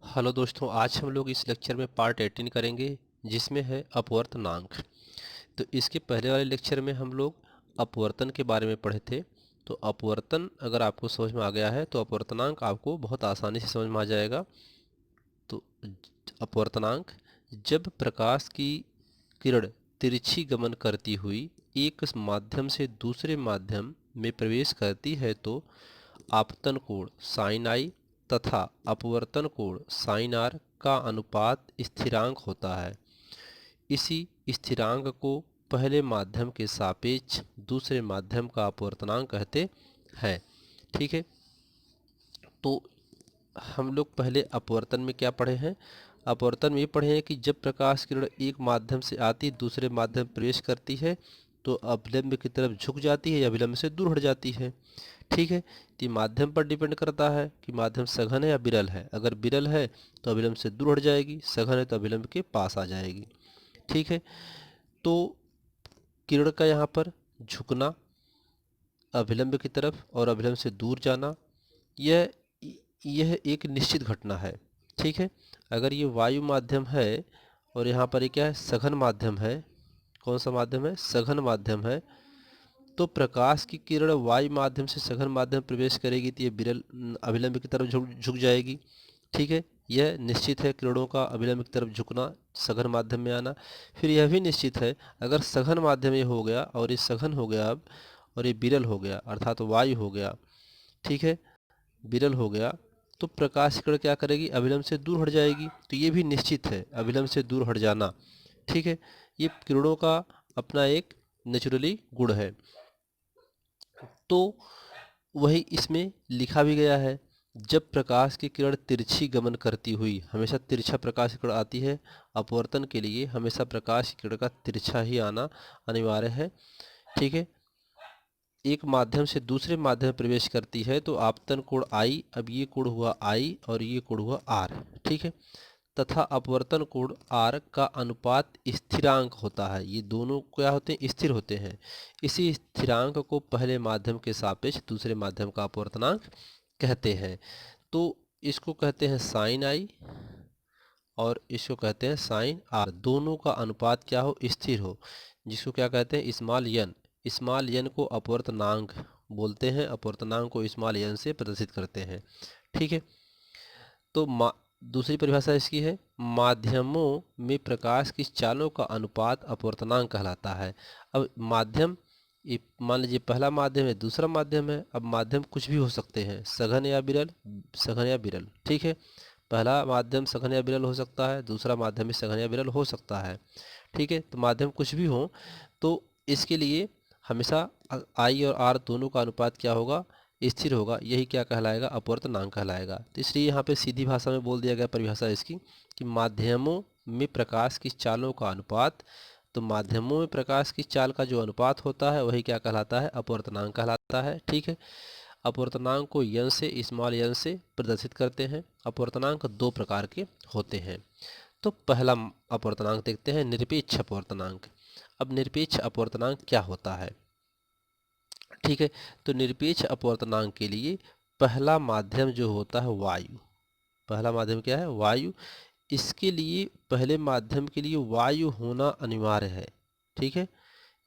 Hello दोस्तों, आज हम लोग इस लेक्चर में पार्ट 18 करेंगे जिसमें है अपवर्तनांक। तो इसके पहले वाले लेक्चर में हम लोग अपवर्तन के बारे में पढ़े थे। तो अपवर्तन अगर आपको समझ में आ गया है तो अपवर्तनांक आपको बहुत आसानी से समझ में आ जाएगा। तो अपवर्तनांक जब प्रकाश की किरण तिरछी गमन करती हुई एक माध्यम से दूसरे माध्यम में प्रवेश करती है तो आपतन कोण साइन आई तथा अपवर्तन कोण साइन आर का अनुपात स्थिरांक होता है। इसी स्थिरांक को पहले माध्यम के सापेक्ष दूसरे माध्यम का अपवर्तनांक कहते हैं। ठीक है, तो हम लोग पहले अपवर्तन में क्या पढ़े हैं? अपवर्तन में ये पढ़े हैं कि जब प्रकाश किरण एक माध्यम से आती दूसरे माध्यम में प्रवेश करती है तो अभिलंब की तरफ झुक जाती है या अभिलंब से दूर हट जाती है। ठीक है, तो ये माध्यम पर डिपेंड करता है कि माध्यम सघन है या विरल है। अगर विरल है तो अभिलंब से दूर हट जाएगी, सघन है तो अभिलंब के पास आ जाएगी। ठीक है, तो किरण का यहाँ पर झुकना अभिलंब की तरफ और अभिलंब से दूर जाना, यह यह एक निश्चित घटना है। ठीक है, अगर ये वायु माध्यम है और यहाँ पर ये क्या है, सघन माध्यम है। कौन सा माध्यम है? सघन माध्यम है। तो प्रकाश की किरण वायु माध्यम से सघन माध्यम में प्रवेश करेगी तो ये विरल अभिलंब की तरफ झुक जाएगी। ठीक है, यह निश्चित है किरणों का अभिलंब की तरफ झुकना, सघन माध्यम में आना। फिर यह भी निश्चित है अगर सघन माध्यम ये हो गया और ये सघन हो गया अब, और ये विरल हो गया अर्थात वायु हो गया। ठीक है, विरल हो गया तो प्रकाश किरण क्या करेगी? अभिलंब से दूर हट जाएगी। तो ये भी निश्चित है अभिलंब से दूर हट जाना। ठीक है, ये किरणों का अपना एक नेचुरली गुण है। तो वही इसमें लिखा भी गया है, जब प्रकाश की किरण तिरछी गमन करती हुई, हमेशा तिरछा प्रकाश की किरण आती है। अपवर्तन के लिए हमेशा प्रकाश की किरण का तिरछा ही आना अनिवार्य है। ठीक है, एक माध्यम से दूसरे माध्यम में प्रवेश करती है तो आपतन कोण आई, अब ये कोण हुआ आई और ये कोण हुआ आर। ठीक है, तथा अपवर्तन कोण आर का अनुपात स्थिरांक होता है। ये दोनों क्या होते हैं? स्थिर होते हैं। इसी स्थिरांक को पहले माध्यम के सापेक्ष दूसरे माध्यम का अपवर्तनांक कहते हैं। तो इसको कहते हैं साइन आई और इसको कहते हैं साइन आर। दोनों का अनुपात क्या हो? स्थिर हो, जिसको क्या कहते हैं? Small n. स्मॉल यन को अपवर्तनांक बोलते हैं, अपवर्तनांक को स्मॉल यन से प्रदर्शित करते हैं। ठीक है, तो दूसरी परिभाषा इसकी है, माध्यमों में प्रकाश की चालों का अनुपात अपवर्तनांक कहलाता है। अब माध्यम, ये मान लीजिए पहला माध्यम है, दूसरा माध्यम है। अब माध्यम कुछ भी हो सकते हैं, सघन या विरल, सघन या विरल। ठीक है, पहला माध्यम सघन या विरल हो सकता है, दूसरा माध्यम भी सघन या विरल हो सकता है। ठीक है, तो माध्यम कुछ भी हो तो इसके लिए हमेशा आई और आर दोनों का अनुपात क्या होगा? स्थिर होगा। यही क्या कहलाएगा? अपवर्तनांक कहलाएगा। तो इसलिए यहाँ पे सीधी भाषा में बोल दिया गया परिभाषा इसकी कि माध्यमों में प्रकाश की चालों का अनुपात, तो माध्यमों में प्रकाश की चाल का जो अनुपात होता है वही क्या कहलाता है? अपवर्तनांक कहलाता है। ठीक है, अपवर्तनांक को यन से, स्मॉल यन से प्रदर्शित करते हैं। अपवर्तनांक दो प्रकार के होते हैं। तो पहला अपवर्तनांक देखते हैं, निरपेक्ष अपवर्तनांक। अब निरपेक्ष अपवर्तनांक क्या होता है? ठीक है, तो निरपेक्ष अपवर्तनांक के लिए पहला माध्यम जो होता है वायु, पहला माध्यम क्या है? वायु। इसके लिए पहले माध्यम के लिए वायु होना अनिवार्य है। ठीक है,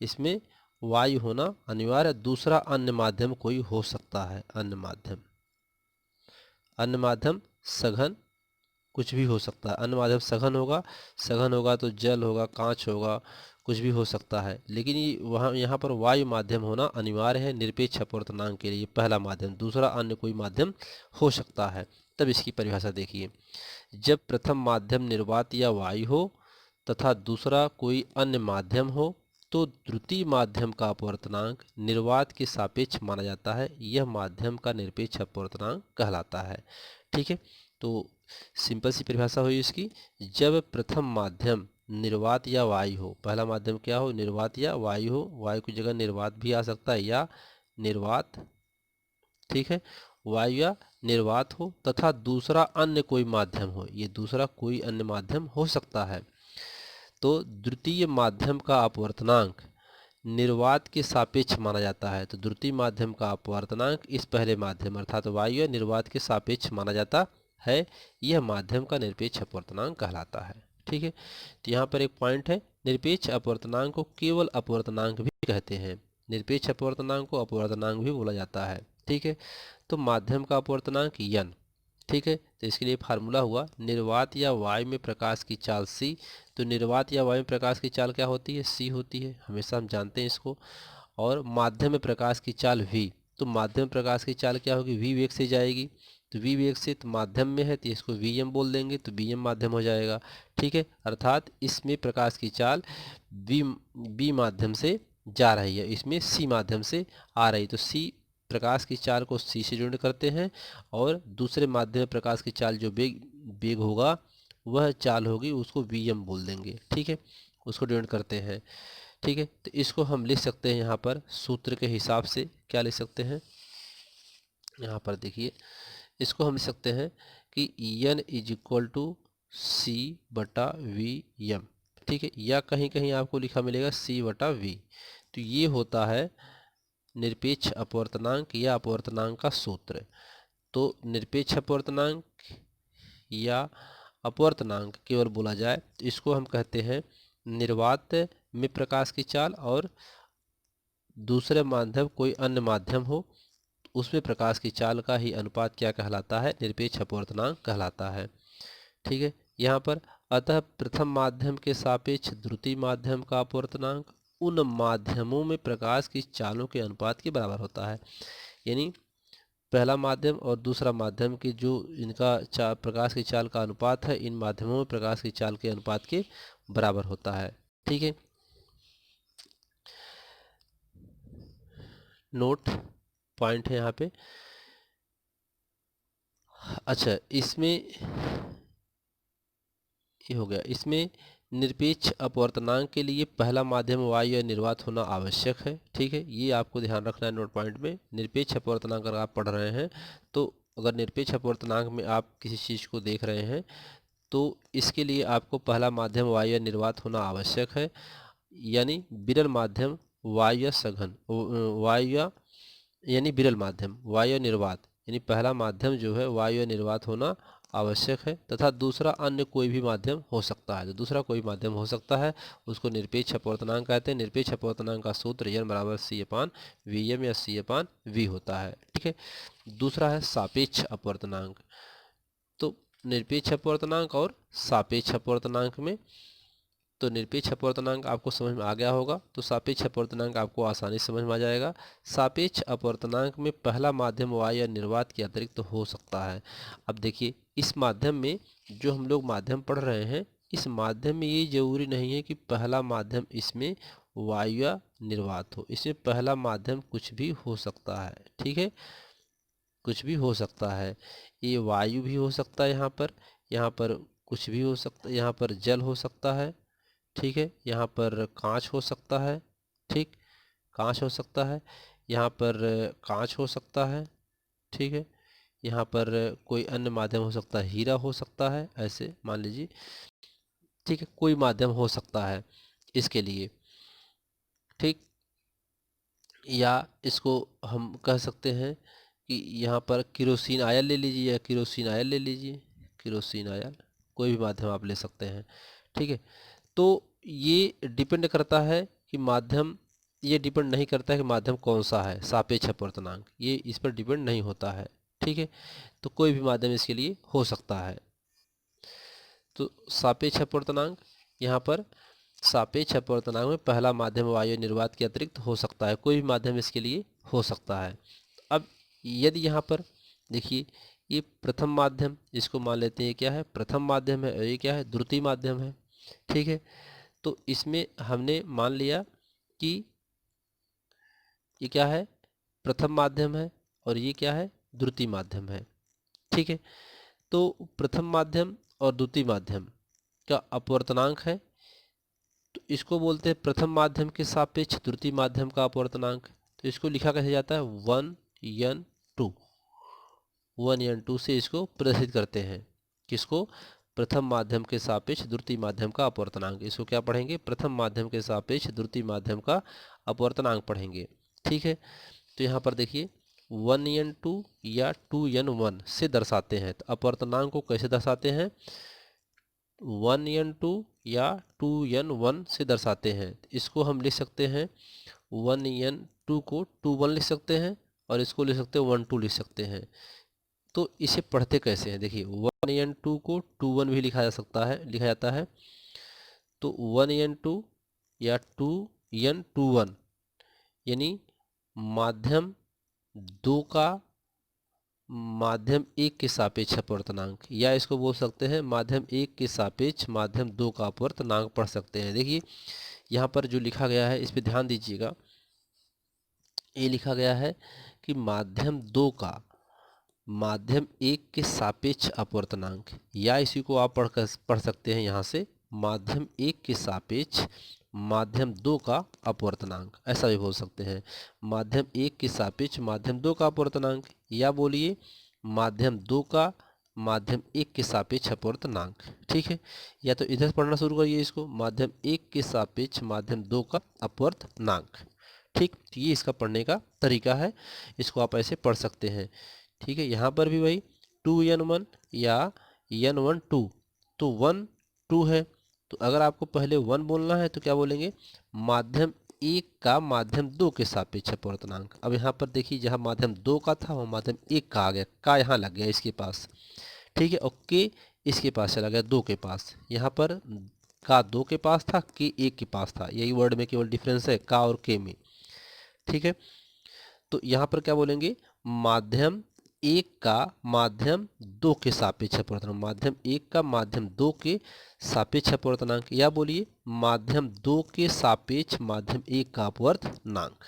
इसमें वायु होना अनिवार्य। दूसरा अन्य माध्यम कोई हो सकता है, अन्य माध्यम, अन्य माध्यम सघन कुछ भी हो सकता है। अन्य माध्यम सघन होगा, सघन होगा तो जल होगा, कांच होगा, कुछ भी हो सकता है। लेकिन ये वहाँ यहाँ पर वायु माध्यम होना अनिवार्य है निरपेक्ष अपवर्तनांक के लिए, पहला माध्यम। दूसरा अन्य कोई माध्यम हो सकता है। तब इसकी परिभाषा देखिए, जब प्रथम माध्यम निर्वात या वायु हो तथा दूसरा कोई अन्य माध्यम हो तो द्वितीय माध्यम का अपवर्तनांक निर्वात के सापेक्ष माना जाता है। यह माध्यम का निरपेक्ष अपवर्तनांक कहलाता है। ठीक है, तो सिंपल सी परिभाषा हुई इसकी, जब प्रथम माध्यम निर्वात या वायु हो, पहला माध्यम क्या हो? निर्वात या वायु हो, वायु की जगह निर्वात भी आ सकता है या निर्वात। ठीक है, वायु या निर्वात हो तथा दूसरा अन्य कोई माध्यम हो, ये दूसरा कोई अन्य माध्यम हो सकता है। तो द्वितीय माध्यम का अपवर्तनांक निर्वात के सापेक्ष माना जाता है। तो द्वितीय माध्यम का अपवर्तनांक इस पहले माध्यम अर्थात वायु या निर्वात के सापेक्ष माना जाता है यह माध्यम का निरपेक्ष अपवर्तनांक कहलाता है। ठीक है, तो यहाँ पर एक पॉइंट है, निरपेक्ष अपवर्तनांक को केवल अपवर्तनांक भी कहते हैं। निरपेक्ष अपवर्तनांक को अपवर्तनांक भी बोला जाता है। ठीक है, तो माध्यम का अपवर्तनांक n। ठीक है, तो इसके लिए फार्मूला हुआ निर्वात या वायु में प्रकाश की चाल c। तो निर्वात या वायु में प्रकाश की चाल क्या होती है? c होती है, हमेशा हम जानते हैं इसको। और माध्यम में प्रकाश की चाल v। तो माध्यम में प्रकाश की चाल क्या होगी? v वेग से जाएगी, तो v वेग से, तो माध्यम में है तो इसको vm बोल देंगे, तो vm माध्यम हो जाएगा। ठीक है, अर्थात इसमें प्रकाश की चाल b माध्यम से जा रही है, इसमें c माध्यम से आ रही, तो c प्रकाश की चाल को c से जोड़ करते हैं, और दूसरे माध्यम में प्रकाश की चाल जो वेग होगा वह चाल होगी, उसको vm बोल देंगे। ठीक है, उसको डिवाइड करते हैं। ठीक है, तो इसको हम लिख सकते हैं यहाँ पर सूत्र के हिसाब से। क्या लिख सकते हैं? यहाँ पर देखिए, इसको हम लिख सकते हैं कि n is equal to c बटा वी एम। ठीक है, या कहीं कहीं आपको लिखा मिलेगा c बटा v। तो ये होता है निरपेक्ष अपवर्तनांक या अपवर्तनांक का सूत्र। तो निरपेक्ष अपवर्तनांक या अपवर्तनांक केवल बोला जाए तो इसको हम कहते हैं निर्वात में प्रकाश की चाल, और दूसरे माध्यम कोई अन्य माध्यम हो उसमें प्रकाश की चाल का ही अनुपात क्या कहलाता है? निरपेक्ष अपवर्तनांक कहलाता है। ठीक है, यहाँ पर अतः प्रथम माध्यम के सापेक्ष द्वितीय माध्यम का अपवर्तनांक उन माध्यमों में प्रकाश की चालों के अनुपात के बराबर होता है। यानी पहला माध्यम और दूसरा माध्यम की जो इनका प्रकाश की चाल का अनुपात है, इन माध्यमों में प्रकाश की चाल के अनुपात के बराबर होता है। ठीक है, नोट पॉइंट है यहाँ पे। अच्छा, इसमें ये हो गया। इसमें निरपेक्ष अपवर्तनांक के लिए पहला माध्यम वायु या निर्वात होना आवश्यक है। ठीक है, ये आपको ध्यान रखना है नोट पॉइंट में। निरपेक्ष अपवर्तनांक अगर आप पढ़ रहे हैं, तो अगर निरपेक्ष अपवर्तनांक में आप किसी चीज़ को देख रहे हैं तो इसके लिए आपको पहला माध्यम वायु या निर्वात होना आवश्यक है। यानी विरल माध्यम वायु या सघन वायु या यानी विरल माध्यम वायु या निर्वात, यानी पहला माध्यम जो है वायु या निर्वात होना आवश्यक है, तथा दूसरा अन्य कोई भी माध्यम हो सकता है। तो दूसरा कोई माध्यम हो सकता है, उसको निरपेक्ष अपवर्तनांक कहते हैं। निरपेक्ष अपवर्तनांक का सूत्र n बराबर c अपान वी एम या c अपान v होता है। ठीक है, दूसरा है सापेक्ष अपवर्तनांक। तो निरपेक्ष अपवर्तनांक और सापेक्ष अपवर्तनांक में, तो निरपेक्ष अपवर्तनांक आपको समझ में आ गया होगा, तो सापेक्ष अपवर्तनांक आपको आसानी से समझ में आ जाएगा। सापेक्ष अपवर्तनांक में पहला माध्यम वायु या निर्वात के अतिरिक्त हो सकता है। अब देखिए, इस माध्यम में जो हम लोग माध्यम पढ़ रहे हैं, इस माध्यम में ये जरूरी नहीं है कि पहला माध्यम इसमें वायु या निर्वात हो, इसमें पहला माध्यम कुछ भी हो सकता है। ठीक है, कुछ भी हो सकता है। ये वायु भी हो सकता है, यहाँ पर कुछ भी हो सकता है, यहाँ पर जल हो सकता है। ठीक है, यहाँ पर कांच हो सकता है। ठीक, कांच हो सकता है, यहाँ पर कांच हो सकता है। ठीक है, यहाँ पर कोई अन्य माध्यम हो सकता है, हीरा हो सकता है, ऐसे मान लीजिए। ठीक है, कोई माध्यम हो सकता है इसके लिए। ठीक, या इसको हम कह सकते हैं कि यहाँ पर केरोसिन आयल ले लीजिए या केरोसिन आयल ले लीजिए, केरोसिन आयल कोई भी माध्यम आप ले सकते हैं। ठीक है, तो ये डिपेंड करता है कि माध्यम, ये डिपेंड नहीं करता है कि माध्यम कौन सा है। सापेक्ष अपवर्तनांक ये इस पर डिपेंड नहीं होता है। ठीक है, तो कोई भी माध्यम इसके लिए हो सकता है। तो सापेक्ष अपवर्तनांक, यहाँ पर सापेक्ष अपवर्तनांक में पहला माध्यम वायु निर्वात के अतिरिक्त हो सकता है, कोई भी माध्यम इसके लिए हो सकता है। अब यदि यहाँ पर देखिए, ये प्रथम माध्यम, इसको मान लेते हैं क्या है? प्रथम माध्यम है, और ये क्या है? द्वितीय माध्यम है। ठीक है, तो इसमें हमने मान लिया कि ये क्या है? प्रथम माध्यम है, और ये क्या है? द्वितीय माध्यम है। ठीक है, तो प्रथम माध्यम और द्वितीय माध्यम का अपवर्तनांक है, तो इसको बोलते हैं प्रथम माध्यम के सापेक्ष द्वितीय माध्यम का अपवर्तनांक। तो इसको लिखा कैसे जाता है? 1n2, 1n2 से इसको प्रदर्शित करते हैं। किसको? प्रथम माध्यम के सापेक्ष द्वितीय माध्यम का अपवर्तनांक। इसको क्या पढ़ेंगे? प्रथम माध्यम के सापेक्ष द्वितीय माध्यम का अपवर्तनांक पढ़ेंगे। ठीक है, तो यहाँ पर देखिए 1n2 या 2n1 से दर्शाते हैं। तो अपवर्तनांक को कैसे दर्शाते हैं? 1n2 या 2n1 से दर्शाते हैं। इसको हम लिख सकते हैं 1n2 को 21 लिख सकते हैं और इसको लिख सकते हैं 12 लिख सकते हैं। तो इसे पढ़ते कैसे हैं? देखिए 1n2 को 21 भी लिखा जाता है। तो 1n2 या 2n21 यानी माध्यम 2 का माध्यम 1 के सापेक्ष अपवर्तनांक, या इसको बोल सकते हैं माध्यम 1 के सापेक्ष माध्यम 2 का अपवर्तनांक पढ़ सकते हैं। देखिए यहाँ पर जो लिखा गया है इस पे ध्यान दीजिएगा। ये लिखा गया है कि माध्यम 2 का माध्यम 1 के सापेक्ष अपवर्तनांक, या इसी को आप पढ़ सकते हैं यहाँ से माध्यम 1 के सापेक्ष माध्यम 2 का अपवर्तनांक, ऐसा भी बोल सकते हैं माध्यम 1 के सापेक्ष माध्यम 2 का अपवर्तनांक, या बोलिए माध्यम 2 का माध्यम 1 के सापेक्ष अपवर्तनांक। ठीक है, या तो इधर से पढ़ना शुरू करिए इसको, माध्यम 1 के सापेक्ष माध्यम 2 का अपवर्तनांक। ठीक, तो ये इसका पढ़ने का तरीका है, इसको आप ऐसे पढ़ सकते हैं। ठीक है, यहाँ पर भी वही 2n1 या n12, तो 1 2 है, तो अगर आपको पहले 1 बोलना है तो क्या बोलेंगे? माध्यम 1 का माध्यम 2 के सापेक्ष अपवर्तनांक। अब यहाँ पर देखिए जहाँ माध्यम 2 का था वो माध्यम 1 का आ गया, का यहाँ लग गया इसके पास। ठीक है, और के इसके पास चला गया 2 के पास। यहाँ पर का 2 के पास था, के 1 के पास था, यही वर्ड में केवल डिफरेंस है का और के में। ठीक है, तो यहाँ पर क्या बोलेंगे? माध्यम 1 का माध्यम 2 के सापेक्ष अपवर्तनांक, माध्यम 1 का माध्यम 2 के सापेक्ष अपवर्तनांक, या बोलिए माध्यम 2 के सापेक्ष माध्यम 1 का अपवर्तनांक।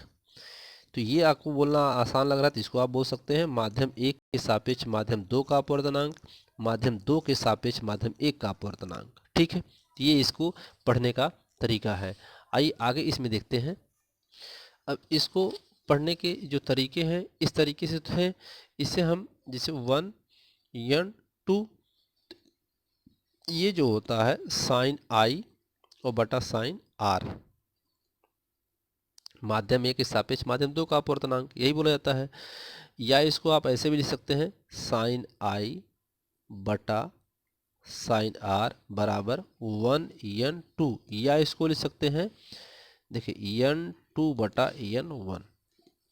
तो ये आपको बोलना आसान लग रहा है तो इसको आप बोल सकते हैं माध्यम 1 के सापेक्ष माध्यम 2 का अपवर्तनांक, माध्यम 2 के सापेक्ष माध्यम 1 का अपवर्तनांक। ठीक है, तो ये इसको पढ़ने का तरीका है। आइए आगे इसमें देखते हैं। अब इसको पढ़ने के जो तरीके हैं इस तरीके से तो हैं, इससे हम जैसे 1n2 ये जो होता है साइन आई और बटा साइन आर, माध्यम 1 के सापेक्ष माध्यम 2 का अपवर्तनांक, यही बोला जाता है। या इसको आप ऐसे भी लिख सकते हैं साइन आई बटा साइन आर बराबर 1n2, या इसको लिख सकते हैं देखिए n2 बटा n1,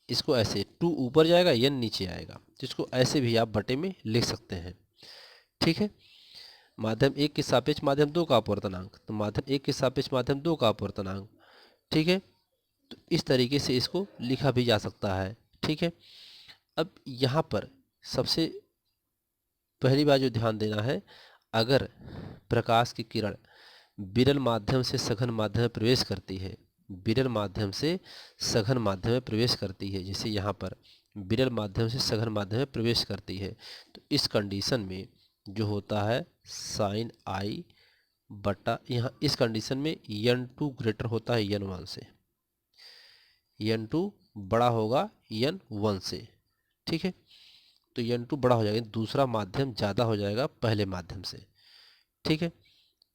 इसको ऐसे 2 ऊपर जाएगा n नीचे आएगा, जिसको ऐसे भी आप बटे में लिख सकते हैं। ठीक है, माध्यम 1 के सापेक्ष माध्यम 2 का अपवर्तनांक, तो माध्यम 1 के सापेक्ष माध्यम 2 का अपवर्तनांक। ठीक है, तो इस तरीके से इसको लिखा भी जा सकता है। ठीक है, अब यहाँ पर सबसे पहली बात जो ध्यान देना है, अगर प्रकाश की किरण विरल माध्यम से सघन माध्यम में प्रवेश करती है, विरल माध्यम से सघन माध्यम में प्रवेश करती है, जैसे यहाँ पर विरल माध्यम से सघन माध्यम में प्रवेश करती है, तो इस कंडीशन में जो होता है साइन आई बटा, यहाँ इस कंडीशन में n2 ग्रेटर होता है n1 से, n2 बड़ा होगा n1 से। ठीक है, तो n2 बड़ा हो जाएगा, दूसरा माध्यम ज़्यादा हो जाएगा पहले माध्यम से। ठीक है,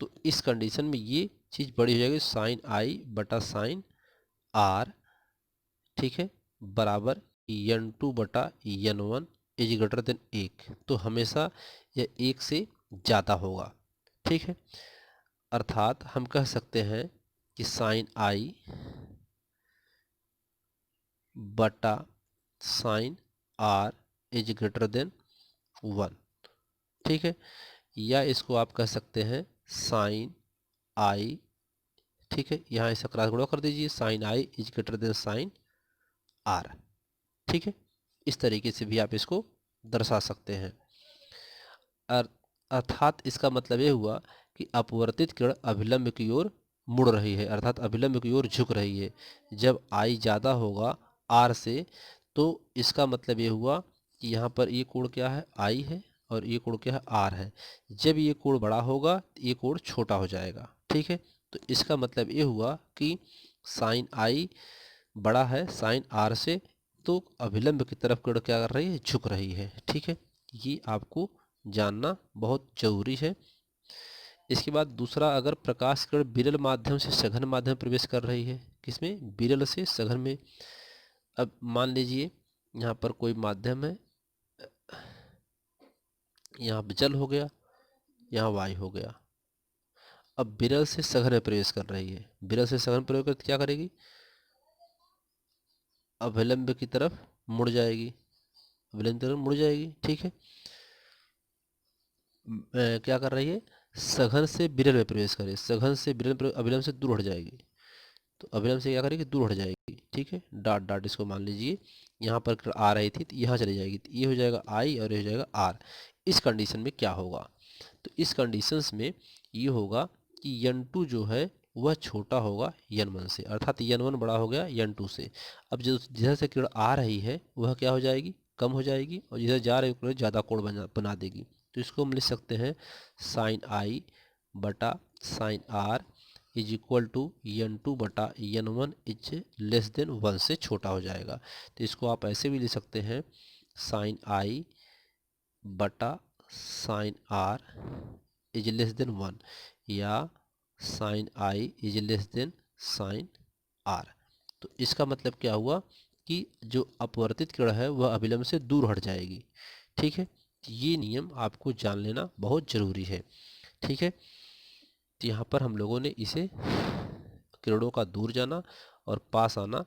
तो इस कंडीशन में ये चीज़ बड़ी हो जाएगी साइन आई बटा साइन आर। ठीक है, बराबर n2 बटा n1 इज ग्रेटर देन 1, तो हमेशा यह 1 से ज़्यादा होगा। ठीक है, अर्थात हम कह सकते हैं कि साइन आई बटा sine r is greater than 1। ठीक है, या इसको आप कह सकते हैं साइन आई, ठीक है, यहाँ ऐसा क्रॉस गुणा कर दीजिए, sine I is greater than sine r. ठीक है, इस तरीके से भी आप इसको दर्शा सकते हैं। अर्थात इसका मतलब ये हुआ कि अपवर्तित किरण अभिलंब की ओर मुड़ रही है, अर्थात अभिलंब की ओर झुक रही है। जब आई ज़्यादा होगा आर से, तो इसका मतलब ये हुआ कि यहाँ पर ये कोण क्या है? आई है, और ये कोण क्या है? आर है। जब ये कोण बड़ा होगा तो ये कोण छोटा हो जाएगा। ठीक है, तो इसका मतलब ये हुआ कि साइन आई बड़ा है साइन आर से, तो अभिलंब की तरफ किरण क्या कर रही है? झुक रही है। ठीक है, ये आपको जानना बहुत जरूरी है। इसके बाद दूसरा, अगर प्रकाश किरण विरल माध्यम से सघन माध्यम में प्रवेश कर रही है, किसमें? विरल से सघन में। अब मान लीजिए यहाँ पर कोई माध्यम है, यहाँ जल हो गया, यहाँ वायु हो गया। अब विरल से सघन में प्रवेश कर रही है, विरल से सघन प्रवेश कर क्या करेगी, अभिलंब की तरफ मुड़ जाएगी, अभिलंब की तरफ मुड़ जाएगी। ठीक है, क्या कर रही है, सघन से विरल में प्रवेश करे, सघन से विरल अभिलंब से दूर हट जाएगी, तो अभिलंब से क्या करेगी, दूर हट जाएगी। ठीक है, डॉट डॉट इसको मान लीजिए, यहाँ पर आ रही थी तो यहाँ चली जाएगी, तो ये हो जाएगा आई और ये हो जाएगा आर। इस कंडीशन में क्या होगा, तो इस कंडीशंस में ये होगा कि N2 जो है वह छोटा होगा N1 से, अर्थात N1 बड़ा हो गया N2 से। अब जो जिधर से किरण आ रही है वह क्या हो जाएगी, कम हो जाएगी, और जिधर जा रही है ज़्यादा कोण बना देगी। तो इसको हम लिख सकते हैं साइन आई बटा sine r is equal to N2 बटा N1 इज लेस देन 1 से छोटा हो जाएगा। तो इसको आप ऐसे भी लिख सकते हैं साइन आई बटा sine r is less than 1, या sine I is less than sine r. तो इसका मतलब क्या हुआ कि जो अपवर्तित किरण है वह अभिलंब से दूर हट जाएगी। ठीक है, ये नियम आपको जान लेना बहुत जरूरी है। ठीक है, तो यहाँ पर हम लोगों ने इसे किरणों का दूर जाना और पास आना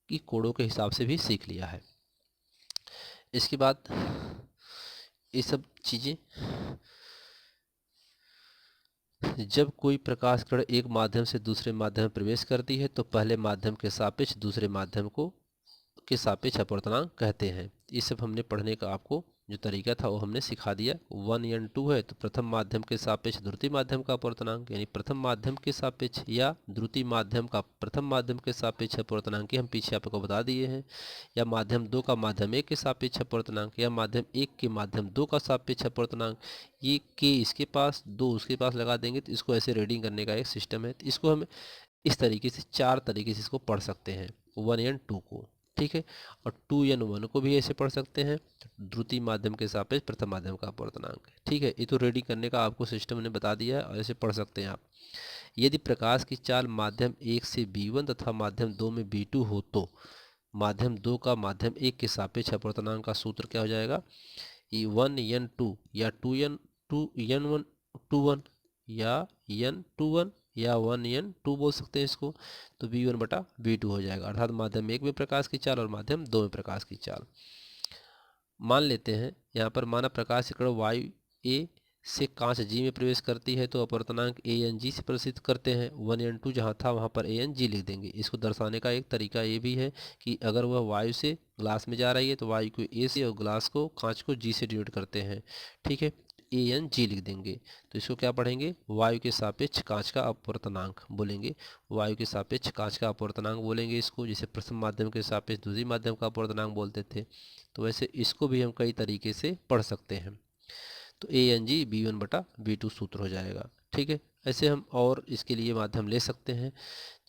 की कोणों के हिसाब से भी सीख लिया है। इसके बाद ये सब चीज़ें, जब कोई प्रकाश किरण एक माध्यम से दूसरे माध्यम में प्रवेश करती है तो पहले माध्यम के सापेक्ष दूसरे माध्यम को के सापेक्ष अपवर्तनांक कहते हैं। ये सब हमने पढ़ने का आपको जो तरीका था वो हमने सिखा दिया। 1n2 है तो प्रथम माध्यम के सापेक्ष द्वितीय माध्यम का अपवर्तनांक, यानी प्रथम माध्यम के सापेक्ष या द्वितीय माध्यम का प्रथम माध्यम के सापेक्ष अपवर्तनांक हम पीछे आपको बता दिए हैं। या माध्यम 2 का माध्यम 1 के सापेक्ष अपवर्तनांक, या माध्यम 1 के माध्यम 2 का सापेक्ष अपवर्तनांक। ये के इसके पास, 2 उसके पास लगा देंगे तो इसको ऐसे रीडिंग करने का एक सिस्टम है। तो इसको हम इस तरीके से 4 तरीके से इसको पढ़ सकते हैं 1n2 को। ठीक है, और 2n1 को भी ऐसे पढ़ सकते हैं, द्वितीय माध्यम के सापेक्ष प्रथम माध्यम का अपवर्तनांक। ठीक है, ये तो रेडी करने का आपको सिस्टम ने बता दिया है और ऐसे पढ़ सकते हैं आप। यदि प्रकाश की चाल माध्यम 1 से B1 तथा माध्यम 2 में B2 हो तो माध्यम 2 का माध्यम 1 के सापेक्ष अपवर्तनांक का सूत्र क्या हो जाएगा, 1n2 या 2n1 या n21 या 1n2 बोल सकते हैं इसको। तो B1 बटा B2 हो जाएगा, अर्थात माध्यम 1 में प्रकाश की चाल और माध्यम 2 में प्रकाश की चाल। मान लेते हैं यहाँ पर माना प्रकाश की किरण वायु ए से कांच G में प्रवेश करती है तो अपवर्तनांक ANG से प्रदर्शित करते हैं। 1n2 जहाँ था वहाँ पर ANG लिख देंगे। इसको दर्शाने का एक तरीका ये भी है कि अगर वह वायु से ग्लास में जा रही है तो वायु को A से और ग्लास को, कांच को G से डिनोट करते हैं। ठीक है, ANG लिख देंगे। तो इसको क्या पढ़ेंगे, वायु के सापेक्ष कांच का अपवर्तनांक बोलेंगे, वायु के सापेक्ष कांच का अपवर्तनांक बोलेंगे इसको, जैसे प्रथम माध्यम के सापेक्ष द्वितीय माध्यम का अपवर्तनांक बोलते थे। तो वैसे इसको भी हम कई तरीके से पढ़ सकते हैं। तो ANG B1 बटा B2 सूत्र हो जाएगा। ठीक है, ऐसे हम और इसके लिए माध्यम ले सकते हैं,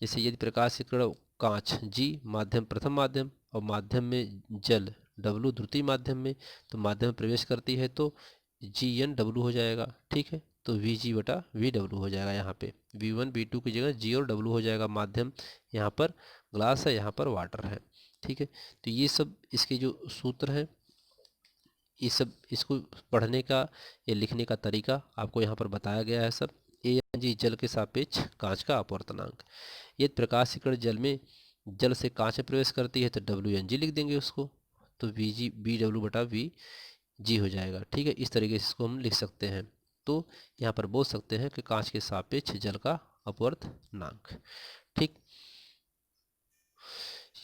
जैसे यदि प्रकाश की किरण कांच G माध्यम प्रथम माध्यम और माध्यम में जल W द्वितीय माध्यम में, तो माध्यम में प्रवेश करती है तो GNW हो जाएगा। ठीक है, तो VG बटा VW हो जाएगा। यहाँ पे V1 V2 की जगह G और W हो जाएगा। माध्यम यहाँ पर ग्लास है, यहाँ पर वाटर है। ठीक है, तो ये सब इसके जो सूत्र हैं, ये सब इसको पढ़ने का या लिखने का तरीका आपको यहाँ पर बताया गया है सब। ANG जल के सापेक्ष कांच का अपवर्तनांक। यदि प्रकाश की किरण जल से कांच में प्रवेश करती है तो WNG लिख देंगे उसको, तो VG BW बटा VG हो जाएगा। ठीक है, इस तरीके से इसको हम लिख सकते हैं। तो यहाँ पर बोल सकते हैं कि कांच के सापेक्ष जल का अपवर्तनांक। ठीक,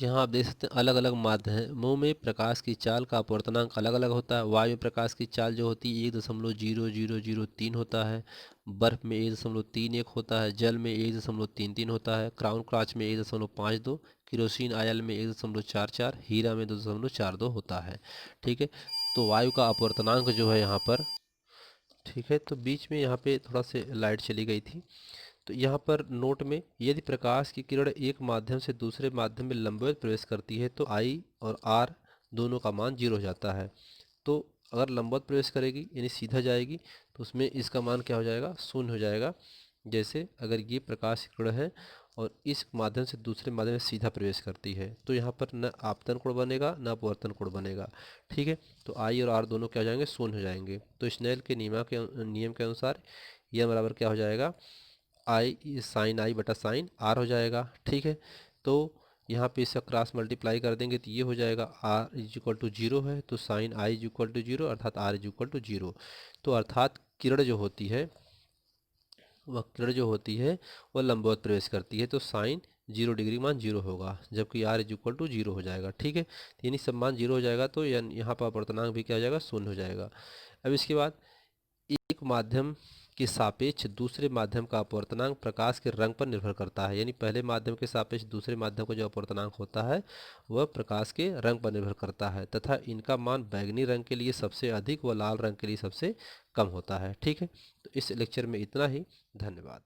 यहाँ आप देख सकते हैं अलग अलग माध्यमों में प्रकाश की चाल का अपवर्तनांक अलग अलग होता है। वायु में प्रकाश की चाल जो होती है 1.0003 होता है, बर्फ में 1.31 होता है, जल में 1.33 होता है, क्राउन क्राच में 1.52, केरोसिन आयल में 1.44, हीरा में 2.42 होता है। ठीक है, तो वायु का अपवर्तनांक जो है यहाँ पर, ठीक है, तो बीच में यहाँ पे थोड़ा से लाइट चली गई थी। तो यहाँ पर नोट में, यदि प्रकाश की किरण एक माध्यम से दूसरे माध्यम में लंबवत प्रवेश करती है तो I और R दोनों का मान 0 हो जाता है। तो अगर लंबवत प्रवेश करेगी यानी सीधा जाएगी तो उसमें इसका मान क्या हो जाएगा, 0 हो जाएगा। जैसे अगर ये प्रकाश की किरण है और इस माध्यम से दूसरे माध्यम में सीधा प्रवेश करती है, तो यहाँ पर न आपतन कोण बनेगा न अपवर्तन कोण बनेगा। ठीक है, तो आई और आर दोनों क्या हो जाएंगे, शून्य हो जाएंगे। तो स्नेल के नियम के अनुसार यह बराबर क्या हो जाएगा, आई साइन आई बटा साइन आर हो जाएगा। ठीक है, तो यहाँ पे इसका क्रॉस मल्टीप्लाई कर देंगे तो ये हो जाएगा R is equal to zero है, तो sine I is equal to zero अर्थात R is equal to zero. तो अर्थात किरण जो होती है वह लंबवत प्रवेश करती है, तो साइन 0 डिग्री मान 0 होगा, जबकि आर इज इक्वल टू 0 हो जाएगा। ठीक है, तो यानी सब मान 0 हो जाएगा, तो यहाँ पर अपवर्तनांक भी क्या हो जाएगा, शून्य हो जाएगा। अब इसके बाद एक माध्यम के सापेक्ष दूसरे माध्यम का अपवर्तनांक प्रकाश के रंग पर निर्भर करता है, यानी पहले माध्यम के सापेक्ष दूसरे माध्यम का जो अपवर्तनांक होता है वह प्रकाश के रंग पर निर्भर करता है, तथा इनका मान बैंगनी रंग के लिए सबसे अधिक व लाल रंग के लिए सबसे कम होता है। ठीक है, तो इस लेक्चर में इतना ही। धन्यवाद।